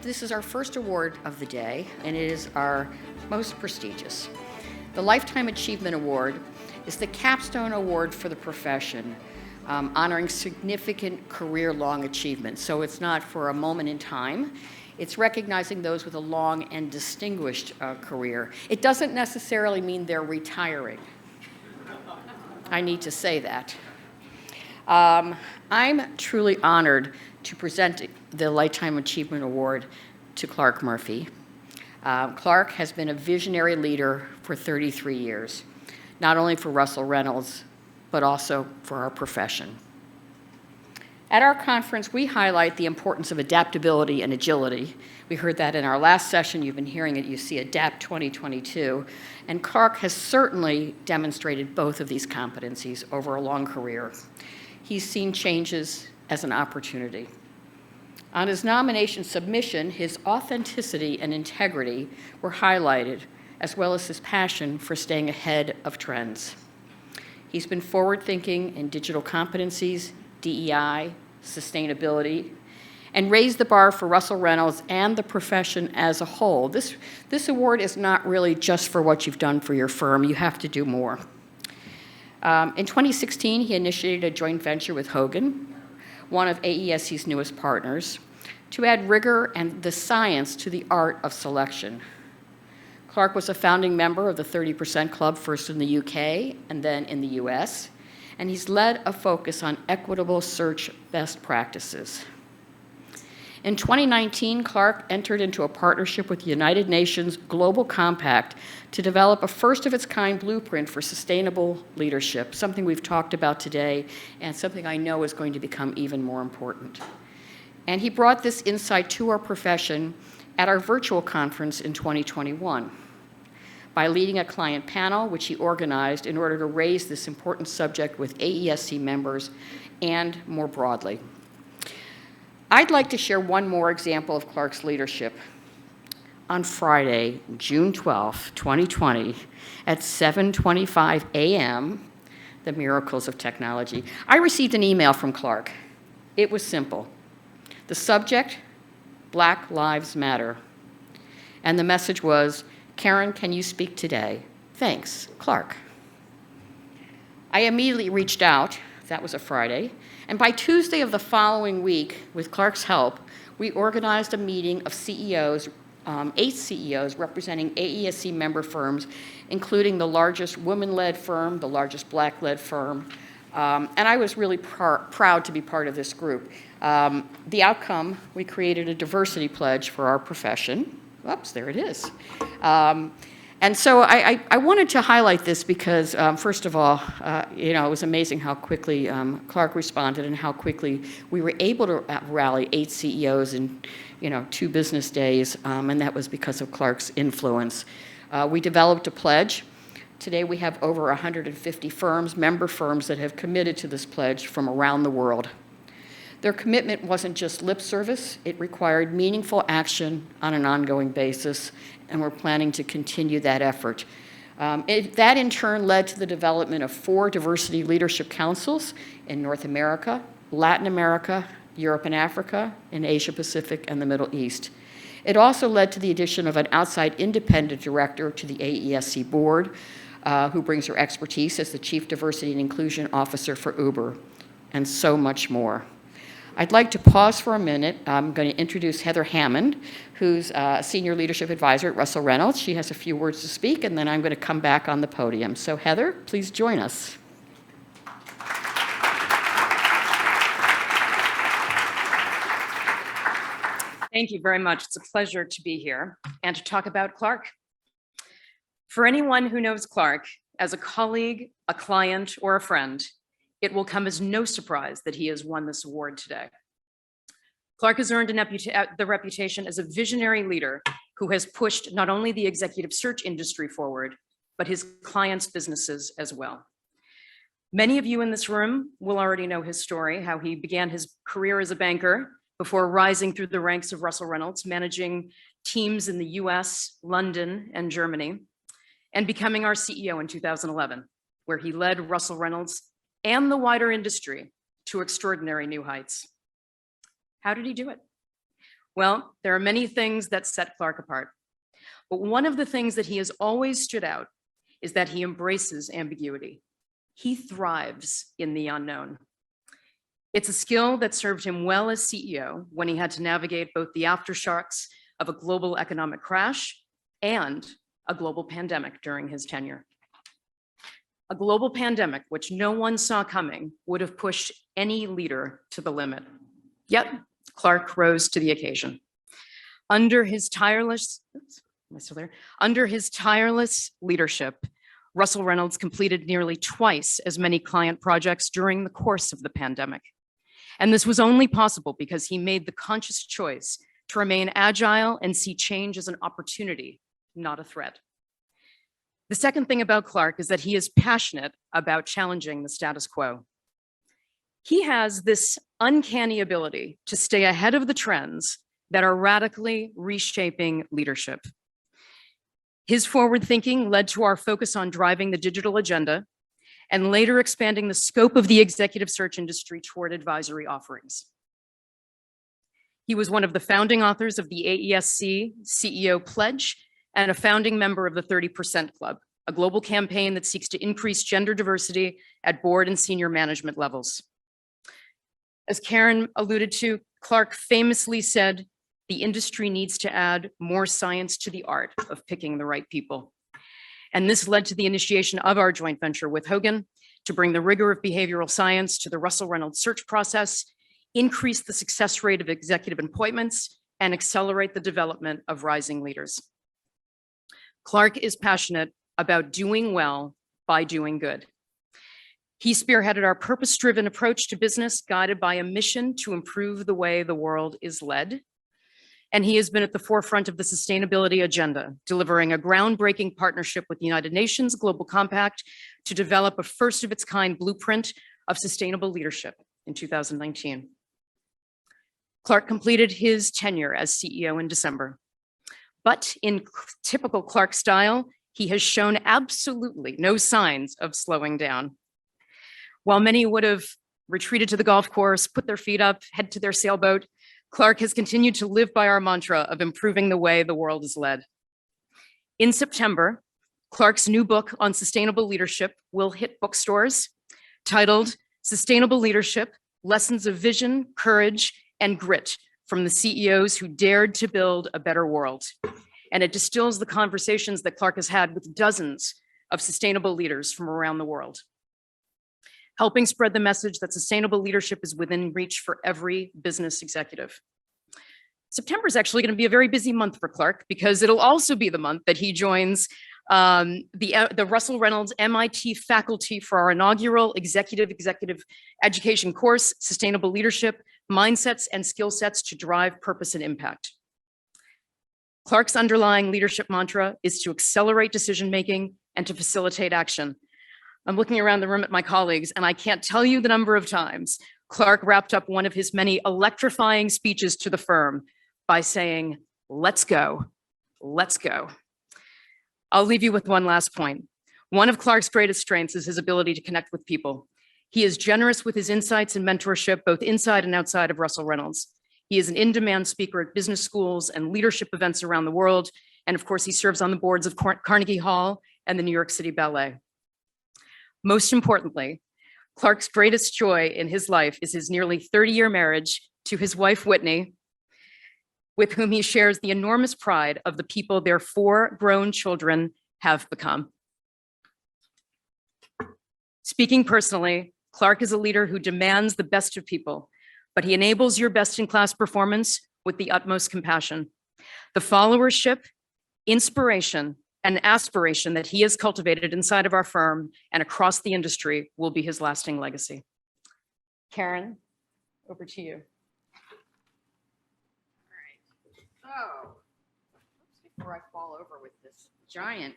This is our first award of the day, and it is our most prestigious. The Lifetime Achievement Award is the capstone award for the profession, honoring significant career-long achievement. So it's not for a moment in time. It's recognizing those with a long and distinguished career. It doesn't necessarily mean they're retiring. I need to say that. I'm truly honored to present the Lifetime Achievement Award to Clarke Murphy. Clarke has been a visionary leader for 33 years, not only for Russell Reynolds, but also for our profession. At our conference, we highlight the importance of adaptability and agility. We heard that in our last session. You've been hearing it. You see Adapt 2022. And Clarke has certainly demonstrated both of these competencies over a long career. He's seen changes as an opportunity. On his nomination submission, his authenticity and integrity were highlighted, as well as his passion for staying ahead of trends. He's been forward-thinking in digital competencies, DEI, sustainability, and raised the bar for Russell Reynolds and the profession as a whole. This award is not really just for what you've done for your firm. You have to do more. In 2016, he initiated a joint venture with Hogan, one of AESC's newest partners, to add rigor and the science to the art of selection. Clarke was a founding member of the 30% Club, first in the UK and then in the US, and he's led a focus on equitable search best practices. In 2019, Clarke entered into a partnership with the United Nations Global Compact to develop a first-of-its-kind blueprint for sustainable leadership, something we've talked about today and something I know is going to become even more important. And he brought this insight to our profession at our virtual conference in 2021 by leading a client panel, which he organized in order to raise this important subject with AESC members and more broadly. I'd like to share one more example of Clarke's leadership. On Friday, June 12, 2020, at 7:25 a.m., the miracles of technology, I received an email from Clarke. It was simple. The subject, Black Lives Matter. And the message was, "Karen, can you speak today? Thanks, Clarke." I immediately reached out. That was a Friday. And by Tuesday of the following week, with Clarke's help, we organized a meeting of CEOs, 8 CEOs representing AESC member firms, including the largest women-led firm, the largest black-led firm, and I was really proud to be part of this group. The outcome, we created a diversity pledge for our profession. Oops, there it is. And so I wanted to highlight this because, first of all, it was amazing how quickly Clarke responded and how quickly we were able to rally 8 CEOs in 2 business days, and that was because of Clarke's influence. We developed a pledge. Today we have over 150 firms, member firms, that have committed to this pledge from around the world. Their commitment wasn't just lip service, it required meaningful action on an ongoing basis, and we're planning to continue that effort. That in turn led to the development of 4 diversity leadership councils in North America, Latin America, Europe and Africa, and Asia Pacific and the Middle East. It also led to the addition of an outside independent director to the AESC board, who brings her expertise as the Chief Diversity and Inclusion Officer for Uber, and so much more. I'd like to pause for a minute. I'm going to introduce Heather Hammond, who's a Senior Leadership Advisor at Russell Reynolds. She has a few words to speak, and then I'm going to come back on the podium. So Heather, please join us. Thank you very much. It's a pleasure to be here and to talk about Clarke. For anyone who knows Clarke as a colleague, a client, or a friend, it will come as no surprise that he has won this award today. Clarke has earned the reputation as a visionary leader who has pushed not only the executive search industry forward, but his clients' businesses as well. Many of you in this room will already know his story, how he began his career as a banker before rising through the ranks of Russell Reynolds, managing teams in the US, London, and Germany, and becoming our CEO in 2011, where he led Russell Reynolds and the wider industry to extraordinary new heights. How did he do it? Well, there are many things that set Clarke apart. But one of the things that he has always stood out is that he embraces ambiguity. He thrives in the unknown. It's a skill that served him well as CEO when he had to navigate both the aftershocks of a global economic crash and a global pandemic during his tenure. A global pandemic, which no one saw coming, would have pushed any leader to the limit. Yet, Clarke rose to the occasion. Under his tireless leadership, Russell Reynolds completed nearly twice as many client projects during the course of the pandemic. And this was only possible because he made the conscious choice to remain agile and see change as an opportunity, not a threat. The second thing about Clarke is that he is passionate about challenging the status quo. He has this uncanny ability to stay ahead of the trends that are radically reshaping leadership. His forward thinking led to our focus on driving the digital agenda and later expanding the scope of the executive search industry toward advisory offerings. He was one of the founding authors of the AESC CEO Pledge and a founding member of the 30% Club, a global campaign that seeks to increase gender diversity at board and senior management levels. As Karen alluded to, Clarke famously said, "The industry needs to add more science to the art of picking the right people." And this led to the initiation of our joint venture with Hogan to bring the rigor of behavioral science to the Russell Reynolds search process, increase the success rate of executive appointments, and accelerate the development of rising leaders. Clarke is passionate about doing well by doing good. He spearheaded our purpose-driven approach to business, guided by a mission to improve the way the world is led. And he has been at the forefront of the sustainability agenda, delivering a groundbreaking partnership with the United Nations Global Compact to develop a first-of-its-kind blueprint of sustainable leadership in 2019. Clarke completed his tenure as CEO in December. But in typical Clarke style, he has shown absolutely no signs of slowing down. While many would have retreated to the golf course, put their feet up, head to their sailboat, Clarke has continued to live by our mantra of improving the way the world is led. In September, Clarke's new book on sustainable leadership will hit bookstores, titled Sustainable Leadership: Lessons of Vision, Courage, and Grit from the CEOs Who Dared to Build a Better World. And it distills the conversations that Clarke has had with dozens of sustainable leaders from around the world, helping spread the message that sustainable leadership is within reach for every business executive. September is actually going to be a very busy month for Clarke because it'll also be the month that he joins the Russell Reynolds MIT faculty for our inaugural executive education course, Sustainable Leadership, Mindsets and Skill Sets to Drive Purpose and Impact. Clarke's underlying leadership mantra is to accelerate decision-making and to facilitate action. I'm looking around the room at my colleagues, and I can't tell you the number of times Clarke wrapped up one of his many electrifying speeches to the firm by saying, "Let's go, let's go." I'll leave you with one last point. One of Clarke's greatest strengths is his ability to connect with people. He is generous with his insights and mentorship, both inside and outside of Russell Reynolds. He is an in-demand speaker at business schools and leadership events around the world. And of course, he serves on the boards of Carnegie Hall and the New York City Ballet. Most importantly, Clarke's greatest joy in his life is his nearly 30-year marriage to his wife, Whitney, with whom he shares the enormous pride of the people their 4 grown children have become. Speaking personally, Clarke is a leader who demands the best of people, but he enables your best-in-class performance with the utmost compassion. The followership, inspiration, and aspiration that he has cultivated inside of our firm and across the industry will be his lasting legacy. Karen, over to you. All right. So, before I fall over with this giant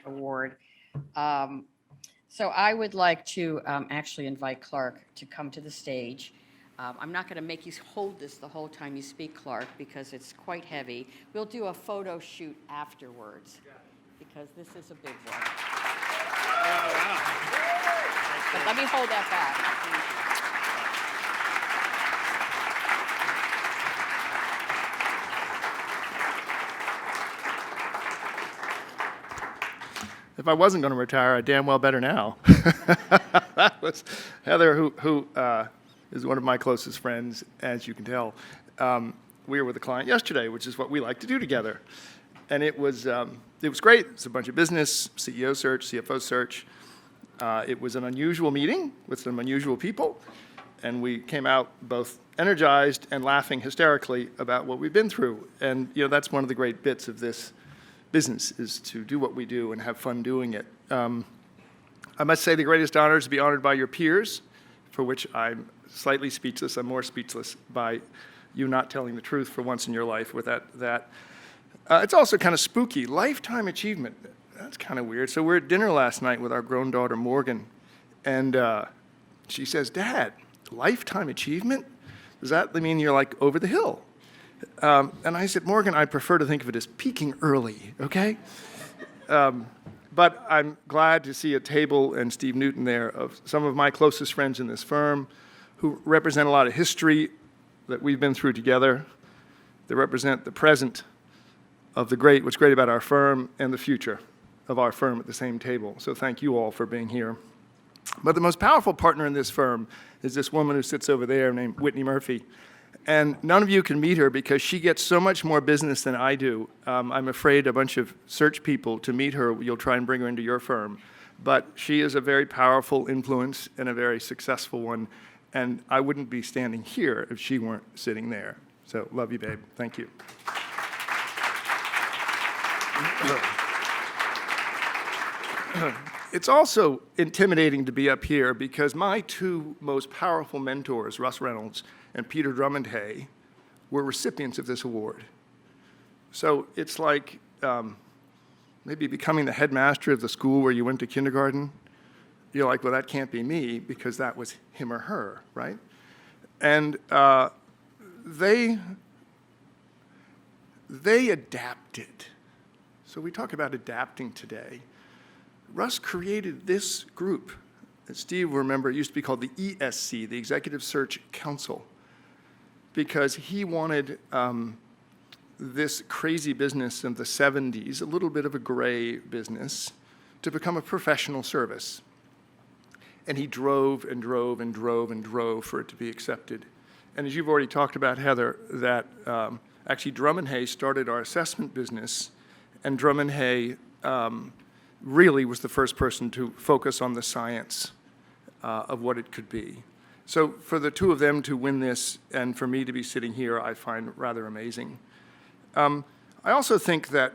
award, so I would like to actually invite Clarke to come to the stage. I'm not going to make you hold this the whole time you speak, Clarke, because it's quite heavy. We'll do a photo shoot afterwards, because this is a big one. But let me hold that back. if I wasn't going to retire, I damn well better now. That was Heather, who is one of my closest friends, as you can tell. We were with a client yesterday, which is what we like to do together. And it was great. It's a bunch of business, CEO search, CFO search. It was an unusual meeting with some unusual people. And we came out both energized and laughing hysterically about what we've been through. And that's one of the great bits of this business, is to do what we do and have fun doing it. I must say the greatest honor is to be honored by your peers, for which I'm slightly speechless. I'm more speechless by you not telling the truth for once in your life with that. It's also kind of spooky. Lifetime achievement. That's kind of weird. So we're at dinner last night with our grown daughter, Morgan, and she says, "Dad, lifetime achievement? Does that mean you're like over the hill?" And I said, "Morgan, I prefer to think of it as peaking early, okay?" But I'm glad to see a table and Steve Newton there of some of my closest friends in this firm who represent a lot of history that we've been through together. They represent the present of what's great about our firm, and the future of our firm at the same table. So thank you all for being here. But the most powerful partner in this firm is this woman who sits over there named Whitney Murphy. And none of you can meet her because she gets so much more business than I do. I'm afraid a bunch of search people to meet her, you'll try and bring her into your firm. But she is a very powerful influence and a very successful one. And I wouldn't be standing here if she weren't sitting there. So love you, babe. Thank you. It's also intimidating to be up here because my two most powerful mentors, Russ Reynolds and Peter Drummond-Hay, were recipients of this award. So it's like maybe becoming the headmaster of the school where you went to kindergarten. You're like, well, that can't be me because that was him or her, right? And they adapted. So we talk about adapting today. Russ created this group. As Steve will remember, it used to be called the AESC, the Executive Search Council, because he wanted this crazy business of the 70s, a little bit of a gray business, to become a professional service. And he drove and drove and drove and drove for it to be accepted. And as you've already talked about, Heather, that actually Drummond-Hay started our assessment business, and Drummond-Hay really was the first person to focus on the science of what it could be. So for the two of them to win this and for me to be sitting here, I find rather amazing. I also think that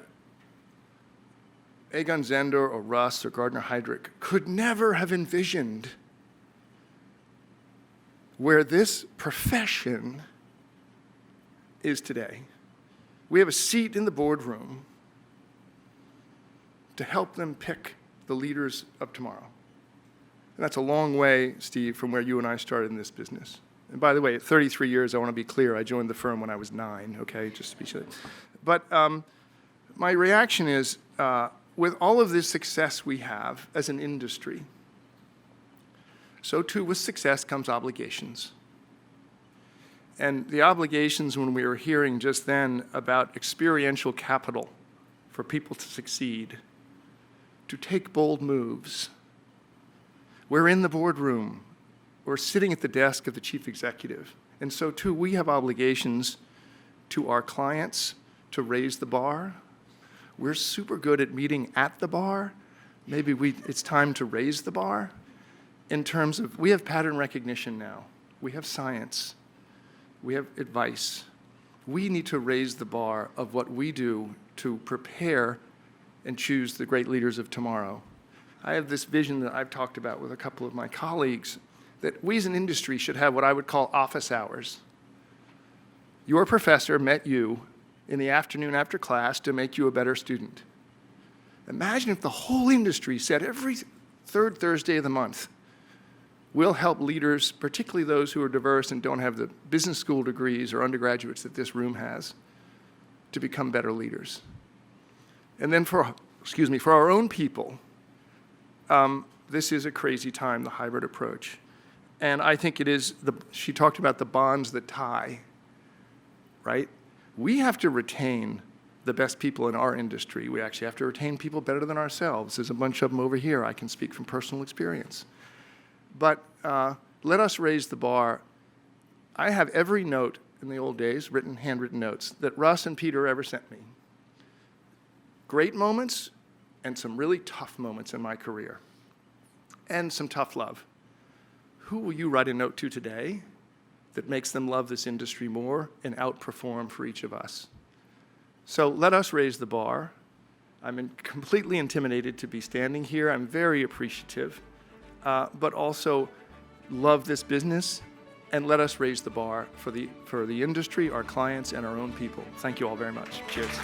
Egon Zehnder or Russ or Gardner Heydrich could never have envisioned where this profession is today. We have a seat in the boardroom to help them pick the leaders of tomorrow. And that's a long way, Steve, from where you and I started in this business. And by the way, at 33 years, I want to be clear, I joined the firm when I was 9, okay, just to be sure. But my reaction is, with all of this success we have as an industry, so too with success comes obligations. And the obligations, when we were hearing just then about experiential capital for people to succeed, to take bold moves. We're in the boardroom. We're sitting at the desk of the chief executive. And so, too, we have obligations to our clients to raise the bar. We're super good at meeting at the bar. Maybe it's time to raise the bar in terms of, we have pattern recognition now. We have science. We have advice. We need to raise the bar of what we do to prepare and choose the great leaders of tomorrow. I have this vision that I've talked about with a couple of my colleagues that we as an industry should have what I would call office hours. Your professor met you in the afternoon after class to make you a better student. Imagine if the whole industry said every third Thursday of the month, we'll help leaders, particularly those who are diverse and don't have the business school degrees or undergraduates that this room has, to become better leaders. And then for our own people, this is a crazy time, the hybrid approach. And I think it is, she talked about the bonds that tie, right? We have to retain the best people in our industry. We actually have to retain people better than ourselves. There's a bunch of them over here. I can speak from personal experience. But let us raise the bar. I have every note in the old days, handwritten notes, that Russ and Peter ever sent me. Great moments and some really tough moments in my career. And some tough love. Who will you write a note to today that makes them love this industry more and outperform for each of us? So let us raise the bar. I'm completely intimidated to be standing here. I'm very appreciative, but also love this business, and let us raise the bar for the industry, our clients, and our own people. Thank you all very much. Cheers.